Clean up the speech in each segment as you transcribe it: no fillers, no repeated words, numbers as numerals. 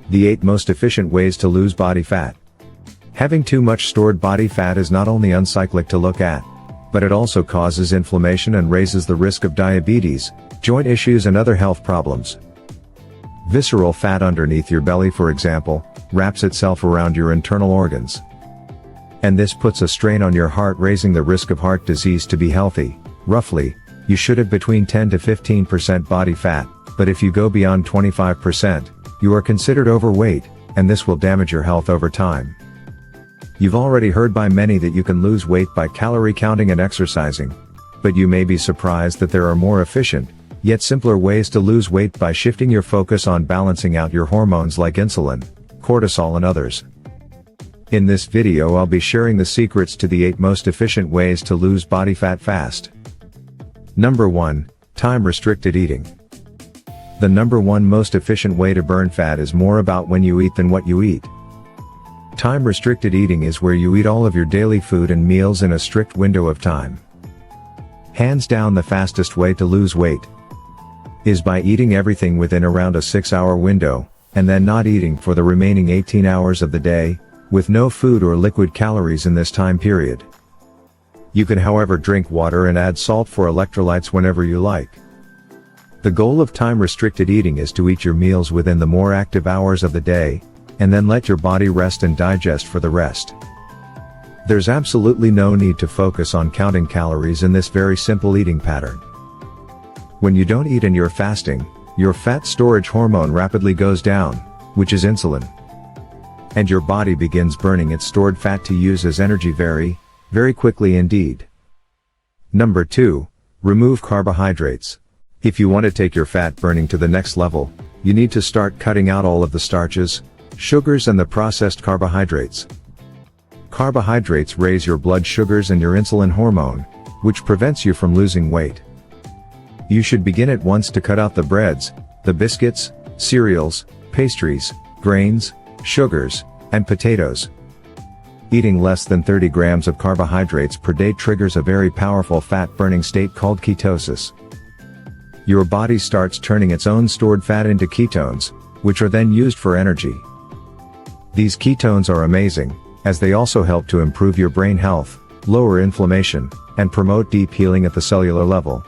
The 8 most efficient ways to lose body fat. Having too much stored body fat is not only uncyclic to look at, but it also causes inflammation and raises the risk of diabetes, joint issues and other health problems. Visceral fat underneath your belly, for example, wraps itself around your internal organs. And this puts a strain on your heart, raising the risk of heart disease. To be healthy, roughly, you should have between 10 to 15% body fat, but if you go beyond 25%, you are considered overweight, and this will damage your health over time. You've already heard by many that you can lose weight by calorie counting and exercising. But you may be surprised that there are more efficient, yet simpler ways to lose weight by shifting your focus on balancing out your hormones like insulin, cortisol and others. In this video I'll be sharing the secrets to the 8 most efficient ways to lose body fat fast. Number 1. Time-restricted eating. The number 1 most efficient way to burn fat is more about when you eat than what you eat. Time-restricted eating is where you eat all of your daily food and meals in a strict window of time. Hands down, the fastest way to lose weight is by eating everything within around a 6-hour window, and then not eating for the remaining 18 hours of the day, with no food or liquid calories in this time period. You can, however, drink water and add salt for electrolytes whenever you like. The goal of time-restricted eating is to eat your meals within the more active hours of the day, and then let your body rest and digest for the rest. There's absolutely no need to focus on counting calories in this very simple eating pattern. When you don't eat and you're fasting, your fat storage hormone rapidly goes down, which is insulin. And your body begins burning its stored fat to use as energy very, very quickly indeed. Number 2. Remove carbohydrates. If you want to take your fat burning to the next level, you need to start cutting out all of the starches, sugars and the processed carbohydrates. Carbohydrates raise your blood sugars and your insulin hormone, which prevents you from losing weight. You should begin at once to cut out the breads, the biscuits, cereals, pastries, grains, sugars, and potatoes. Eating less than 30 grams of carbohydrates per day triggers a very powerful fat-burning state called ketosis. Your body starts turning its own stored fat into ketones, which are then used for energy. These ketones are amazing, as they also help to improve your brain health, lower inflammation, and promote deep healing at the cellular level.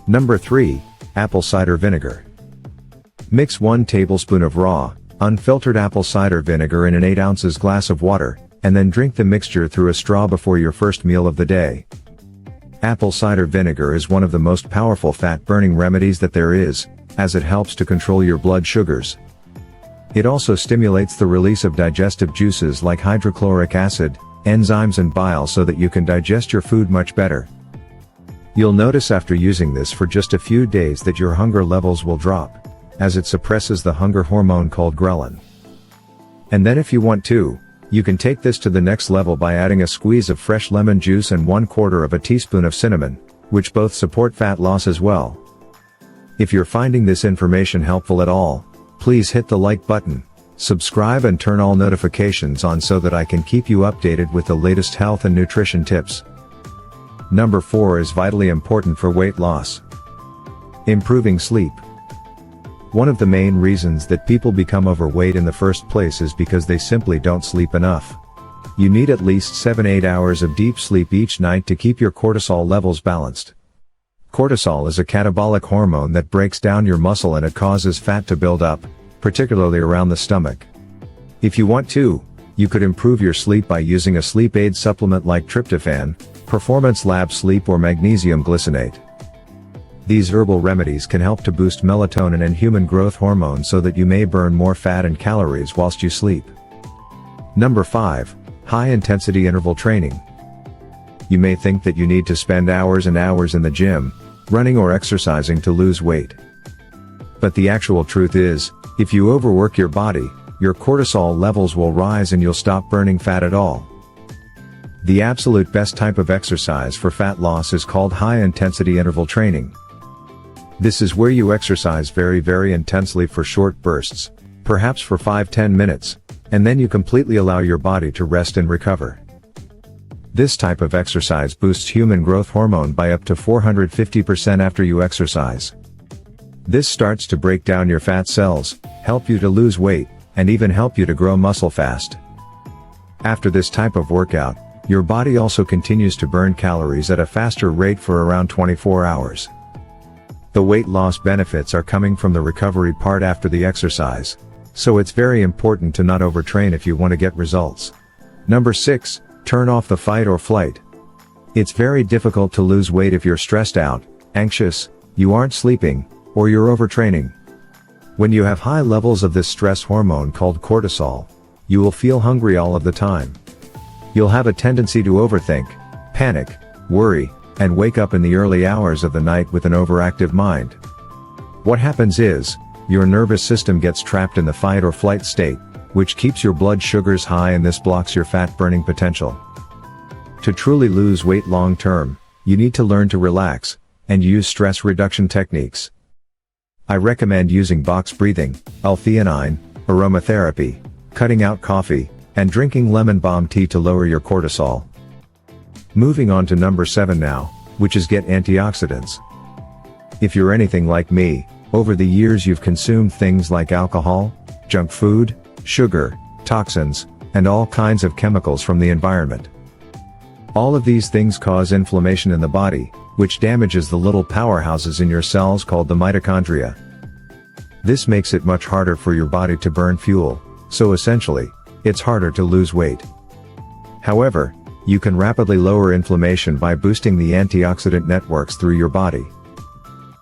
Number 3. Apple cider vinegar. Mix 1 tablespoon of raw, unfiltered apple cider vinegar in an 8 ounces glass of water, and then drink the mixture through a straw before your first meal of the day. Apple cider vinegar is one of the most powerful fat-burning remedies that there is, as it helps to control your blood sugars. It also stimulates the release of digestive juices like hydrochloric acid, enzymes and bile so that you can digest your food much better. You'll notice after using this for just a few days that your hunger levels will drop, as it suppresses the hunger hormone called ghrelin. And then if you want to, you can take this to the next level by adding a squeeze of fresh lemon juice and 1/4 teaspoon of cinnamon, which both support fat loss as well. If you're finding this information helpful at all, please hit the like button, subscribe and turn all notifications on so that I can keep you updated with the latest health and nutrition tips. Number 4 is vitally important for weight loss. Improving sleep. One of the main reasons that people become overweight in the first place is because they simply don't sleep enough. You need at least 7-8 hours of deep sleep each night to keep your cortisol levels balanced. Cortisol is a catabolic hormone that breaks down your muscle and it causes fat to build up, particularly around the stomach. If you want to, you could improve your sleep by using a sleep aid supplement like tryptophan, Performance Lab Sleep or magnesium glycinate. These herbal remedies can help to boost melatonin and human growth hormone so that you may burn more fat and calories whilst you sleep. Number 5. High-intensity interval training. You may think that you need to spend hours and hours in the gym, running or exercising to lose weight. But the actual truth is, if you overwork your body, your cortisol levels will rise and you'll stop burning fat at all. The absolute best type of exercise for fat loss is called high-intensity interval training. This is where you exercise very intensely for short bursts, perhaps for 5-10 minutes, and then you completely allow your body to rest and recover. This type of exercise boosts human growth hormone by up to 450% after you exercise. This starts to break down your fat cells, help you to lose weight, and even help you to grow muscle fast. After this type of workout, your body also continues to burn calories at a faster rate for around 24 hours. The weight loss benefits are coming from the recovery part after the exercise, so it's very important to not overtrain if you want to get results. Number 6, turn off the fight or flight. It's very difficult to lose weight if you're stressed out, anxious, you aren't sleeping, or you're overtraining. When you have high levels of this stress hormone called cortisol, you will feel hungry all of the time. You'll have a tendency to overthink, panic, worry, and wake up in the early hours of the night with an overactive mind. What happens is, your nervous system gets trapped in the fight or flight state, which keeps your blood sugars high, and this blocks your fat burning potential. To truly lose weight long term, you need to learn to relax, and use stress reduction techniques. I recommend using box breathing, L-theanine, aromatherapy, cutting out coffee, and drinking lemon balm tea to lower your cortisol. Moving on to number 7 now, which is get antioxidants. If you're anything like me, over the years you've consumed things like alcohol, junk food, sugar, toxins, and all kinds of chemicals from the environment. All of these things cause inflammation in the body, which damages the little powerhouses in your cells called the mitochondria. This makes it much harder for your body to burn fuel, so essentially, it's harder to lose weight. However, you can rapidly lower inflammation by boosting the antioxidant networks through your body.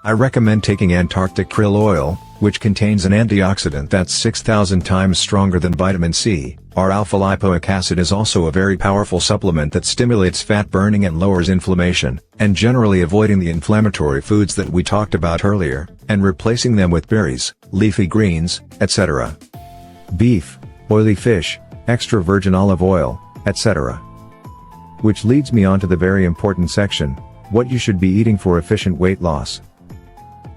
I recommend taking Antarctic krill oil, which contains an antioxidant that's 6,000 times stronger than vitamin C. Our alpha-lipoic acid is also a very powerful supplement that stimulates fat burning and lowers inflammation, and generally avoiding the inflammatory foods that we talked about earlier, and replacing them with berries, leafy greens, etc. Beef, oily fish, extra virgin olive oil, etc. Which leads me on to the very important section, what you should be eating for efficient weight loss.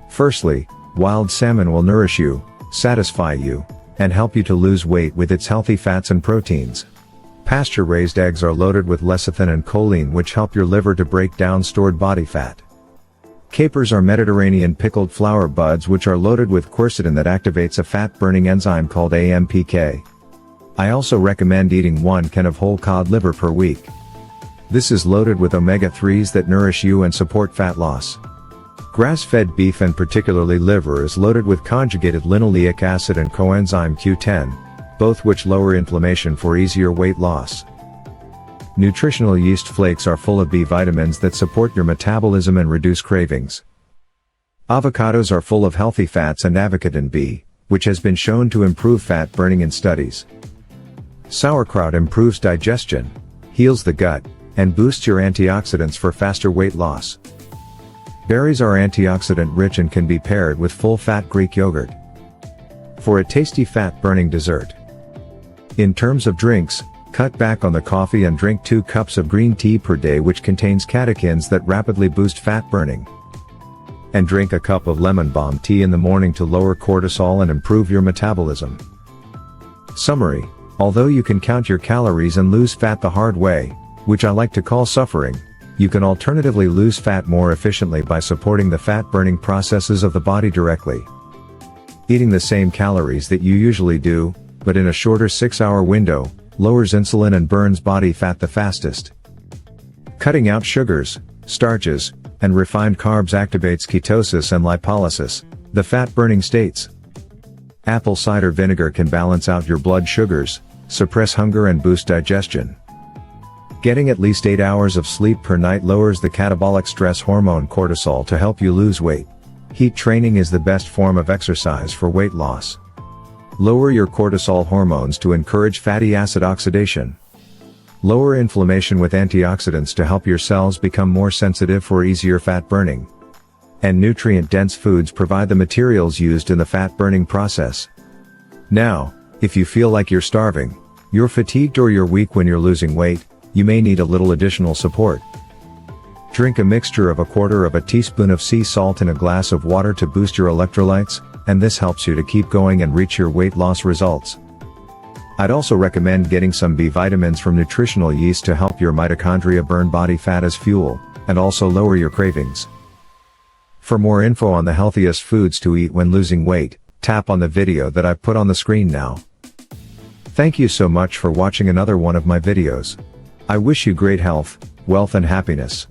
Firstly, wild salmon will nourish you, satisfy you, and help you to lose weight with its healthy fats and proteins. Pasture-raised eggs are loaded with lecithin and choline, which help your liver to break down stored body fat. Capers are Mediterranean pickled flower buds, which are loaded with quercetin that activates a fat-burning enzyme called AMPK. I also recommend eating 1 can of whole cod liver per week. This is loaded with omega-3s that nourish you and support fat loss. Grass-fed beef, and particularly liver, is loaded with conjugated linoleic acid and coenzyme Q10, both which lower inflammation for easier weight loss. Nutritional yeast flakes are full of B vitamins that support your metabolism and reduce cravings. Avocados are full of healthy fats and avocatin B, which has been shown to improve fat burning in studies. Sauerkraut improves digestion, heals the gut, and boosts your antioxidants for faster weight loss. Berries are antioxidant rich and can be paired with full-fat Greek yogurt for a tasty fat-burning dessert. In terms of drinks, cut back on the coffee and drink 2 cups of green tea per day, which contains catechins that rapidly boost fat burning. And drink a cup of lemon balm tea in the morning to lower cortisol and improve your metabolism. Summary: although you can count your calories and lose fat the hard way, which I like to call suffering, you can alternatively lose fat more efficiently by supporting the fat-burning processes of the body directly. Eating the same calories that you usually do, but in a shorter 6-hour window, lowers insulin and burns body fat the fastest. Cutting out sugars, starches, and refined carbs activates ketosis and lipolysis, the fat-burning states. Apple cider vinegar can balance out your blood sugars, suppress hunger, and boost digestion. Getting at least 8 hours of sleep per night lowers the catabolic stress hormone cortisol to help you lose weight. Heat training is the best form of exercise for weight loss. Lower your cortisol hormones to encourage fatty acid oxidation. Lower inflammation with antioxidants to help your cells become more sensitive for easier fat burning. And nutrient-dense foods provide the materials used in the fat burning process. Now, if you feel like you're starving, you're fatigued, or you're weak when you're losing weight, you may need a little additional support. Drink a mixture of 1/4 teaspoon of sea salt in a glass of water to boost your electrolytes, and this helps you to keep going and reach your weight loss results. I'd also recommend getting some B vitamins from nutritional yeast to help your mitochondria burn body fat as fuel, and also lower your cravings. For more info on the healthiest foods to eat when losing weight, tap on the video that I've put on the screen now. Thank you so much for watching another one of my videos. I wish you great health, wealth and happiness.